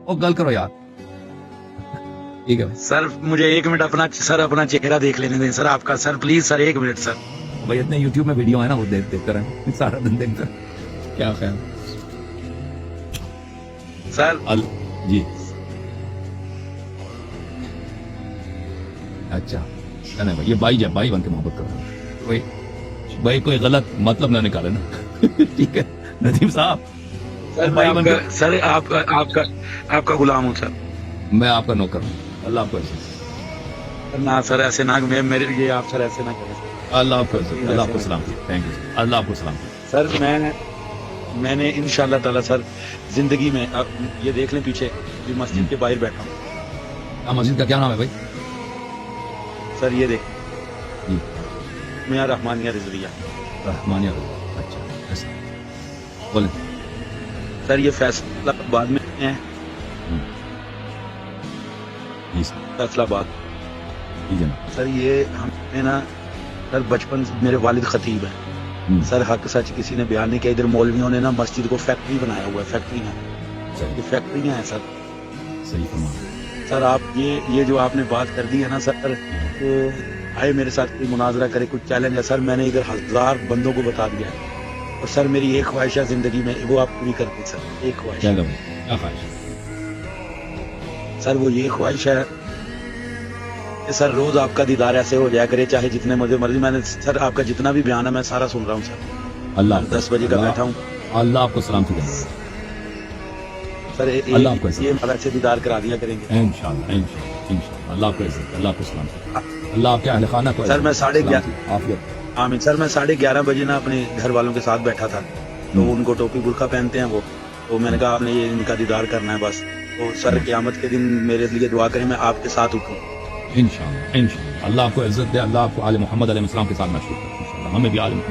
وہ گل کرو یار. ٹھیک ہے بھائی. سر مجھے 1 منٹ اپنا چہرہ دیکھ لینے دیں سر آپ کا. Sir please sir 1 minute sir. بھائی اتنے یوٹیوب میں ویڈیو ہے نا وہ دیکھ کر سارا دن دیکھ کر کیا خیال سر. جی اچھا نہیں بھائی یہ بھائی بن کے محبت کر رہا ہوں. بھائی کوئی غلط مطلب نہ نکالے نا. ٹھیک ہے ندیم صاحب. سر آپ کا غلام ہوں سر. میں آپ کا نوکر ہوں. اللہ آپ کو عزت. نہ سر ایسے نہ میرے لیے آپ سر ایسے نہ کریں. اللہ آپ کو عزت. اللہ آپ کو سلام. Thank you. اللہ آپ کو سلام. سر میں نے انشاءاللہ تعالی سر زندگی میں یہ دیکھ لیں پیچھے مسجد کے باہر بیٹھا ہوں. مسجد کا کیا نام ہے بھائی؟ سر یہ دیکھ جی میاں رحمانیہ رضویہ. رحمانیہ. اچھا ایسا بولیں. سر یہ فیصلہ آباد میں ہے. جی سر. فیصلہ آباد. جی جناب. سر یہ ہمیں نا سر بچپن سے میرے والد خطیب ہیں. سر حق سچ کسی نے بیان نہیں کیا. ادھر مولویوں نے نا مسجد کو فیکٹری بنایا ہوا ہے. فیکٹری ہیں یہ فیکٹریاں ہیں سر. صحیح فرما. سر آپ یہ جو آپ نے بات کر دی ہے نا سر تو آئے میرے ساتھ کوئی مناظرہ کرے کچھ چیلنج ہے سر. میں نے ادھر 1000 بندوں کو بتا دیا ہے اور سر میری ایک خواہش ہے زندگی میں وہ آپ پوری کر دیں سر. ایک خواہش کیا خواہش سر وہ یہ خواہش ہے کہ سر روز آپ کا دیدار ایسے ہو جایا کرے چاہے جتنے مرضی. میں نے سر آپ کا جتنا بھی بیان ہے میں سارا سن رہا ہوں سر. اللہ 10 بجے کا بیٹھا ہوں. اللہ آپ کو سلامتی دے. سر یہ ہمارا سے دیدار کرا دیا کریں گے انشاءاللہ. اللہ آپ کو عزت. اللہ آپ کو سلامتی. اللہ آپ کے اہل خانہ کو. سر میں 11:30 عافیت. آمین. سر میں 11:30 بجے نا اپنے گھر والوں کے ساتھ بیٹھا تھا تو ان کو ٹوپی برقع پہنتے ہیں وہ تو میں نے کہا آپ نے یہ ان کا دیدار کرنا ہے بس. تو سر قیامت کے دن میرے لیے دعا کریں میں آپ کے ساتھ اٹھوں. انشاءاللہ. اللہ آپ کو عزت دے. اللہ آپ کو آل محمد علیہ السلام کے ساتھ مشہور کرے. انشاءاللہ ہمیں بھی آل محمد